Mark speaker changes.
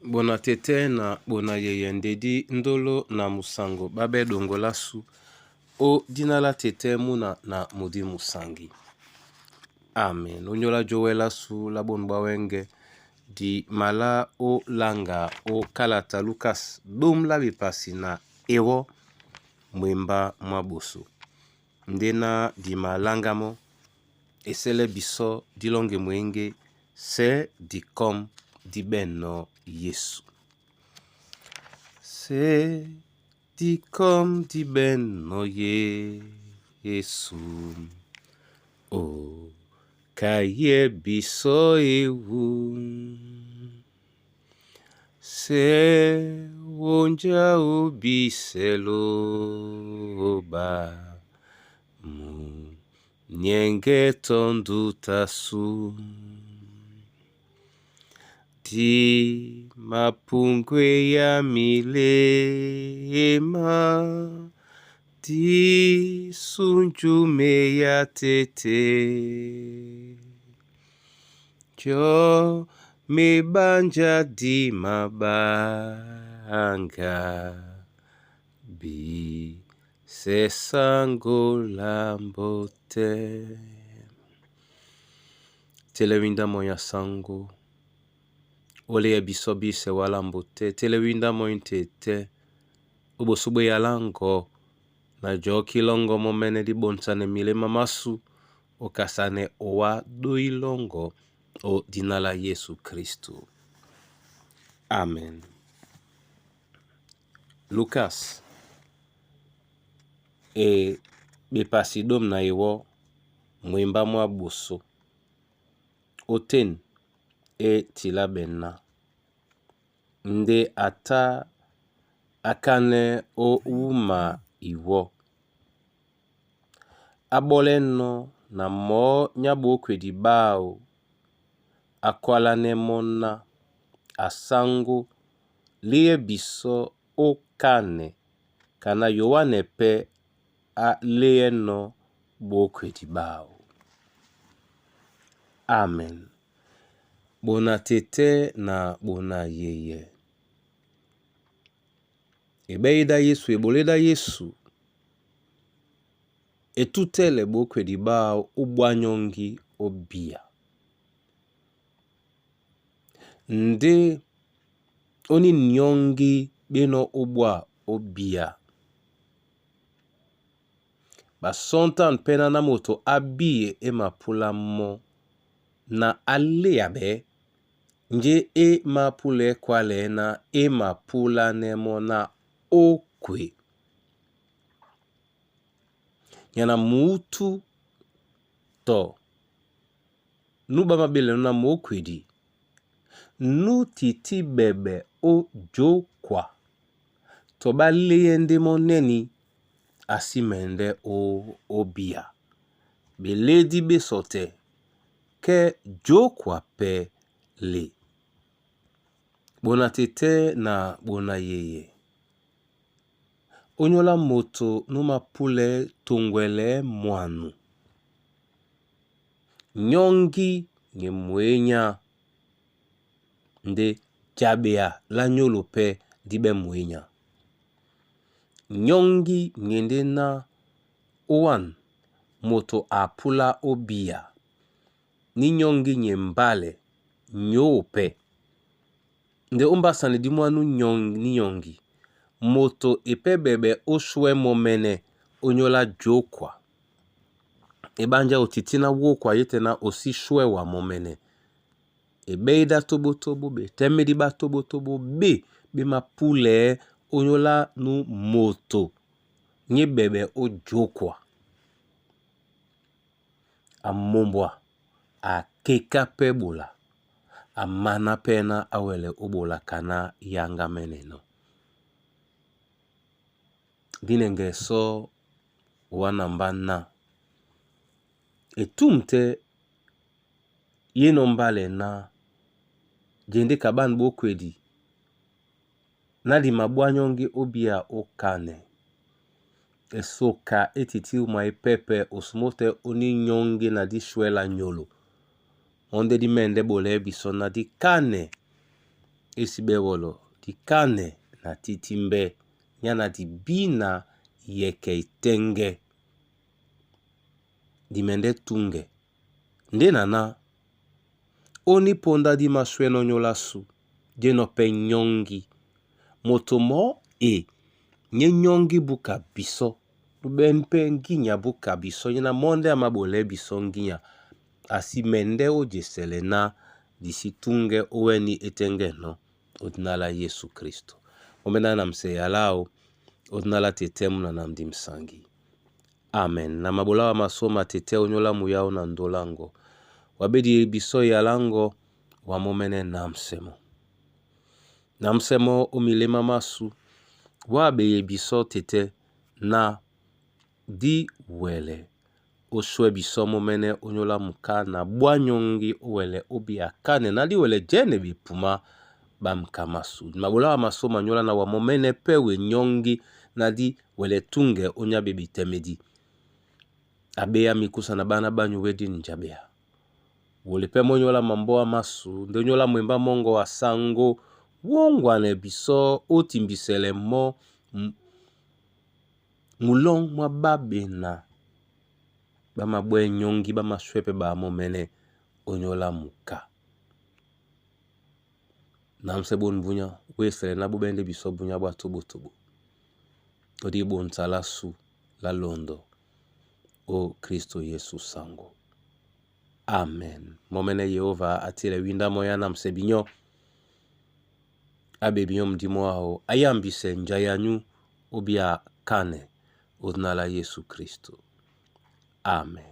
Speaker 1: Bona tete na bona yeye ndedi ndolo na musango babe dongola su o dinala tete muna na mudi musangi. Amen. Onyola joela su la bonba wenge di mala o langa o kalata Lucas dom la bipasi na ewo mwemba mwaboso. Ndena di malanga mo esele biso dilonge mwenge se di kom di benno Yesu. Se di kom di benno Yesu. O kaye biso ewu. Se wonja obiselo ba. Nyenge tondu tasu. Di mapungwe ya milema. Di sunjume ya tete. Jo mebanja di mabanga. Bi sesango lambote. Telewinda moya sango. Ole ya bisobi se walambote. Telewinda moya tete. Ubosube ya lango. Na joki longo momene di bonsane mile mamasu. Okasane owa doi longo. O dinala Yesu Kristu. Amen. Lucas. E bepasidom na ewo mwemba mwa boso. Oten e tila benna. Nde ata akane o uma iwo. Aboleno na mo nyabo kwedi bao. Akwala ne mona. Asango. Liye biso o kane. Kana yowane pe a liye no bo kwedi bao. Amen. Bona tete na bona yeye. Ebeida Yesu, eboleda Yesu. Etutele bo kwedi bao ubwanyongi obia. Nde oni nyongi beno ubwa obia. Basontan pena na moto abie ema pula mo. Na ale abe. Nje e mapule kwale na e mapula nemo na okwe. Yana mutu to. Nuba mabele na mokwedi. Nu titi bebe o jokwa. Toba leyende moneni asimende o obia. Beledi besote. Ke jokwa pe le. Bona tete na bona yeye. Onyola moto numa pule tungwele mwanu. Nyongi nye mwenya. Nde jabea la nyolo pe dibe mwenya. Nyongi nyende na owan moto apula obia. Ni nyongi nye mbale nyope. Nde umbasane di mwanu nyongi. Moto epe bebe oswe momene onyola jokwa. Ebanja otitina wokwa yetena osi shwe wa momene. Ebeida tobo be. Temedi ba tobo be. Be mapule onyola nu moto. Nye bebe o jokwa. Amombwa. A keka pebola. A mana pena awele obola kana yanga meneno. Dinenge so wanambana. Etumte yenombale na jende kaban bokwedi. Nadi mabwanyongi obia okane. Esoka etiti umaipepe osmote oni nyongi na di shwela nyolo. Onde di mende bole biso na di kane. esibewolo di kane na titimbe nyana di bina yeke itenge di mende tunge nde nana oni ponda di masweno nyolasu jeno pe nyongi motomo nye nyongi buka biso bempe nginya buka biso nyina monde amabole biso nginya asi mende o jeselena disi tunge oweni etenge no odinala Yesu Kristo omena namse yalao odinala tetemu na namdi msangi. Amen. Na mabola wa masoma tete onyola muyao na ndolango wabedi biso yalango wa momene namsemo omilema masu wabe biso tete na di wele oswe biso momene onyola muka na bwanyongi wele obi akane na di wele jene bipuma bamkamasu mabola wa masoma nyola na wa momene pewe nyongi na di wele tunge onya bebi temedi abeya mikusa na bana banyu wedi njabea wole pe monyola mamboa masu ndonyola mwemba mongo wa sango wongwane biso otimbisele mo mulong mwa babena bama bwe nyongi bama swepe ba momene onyola muka namse bon bunya wesele na bubende biso bunya bwa tubu odi bon salasu la londo o Kristo Yesu sango. Amen. Momene Yehova atile winda moya namse binyo abe binyo mdimo aho ayambise njayanyu obia kane odnala Yesu Kristo. Amen.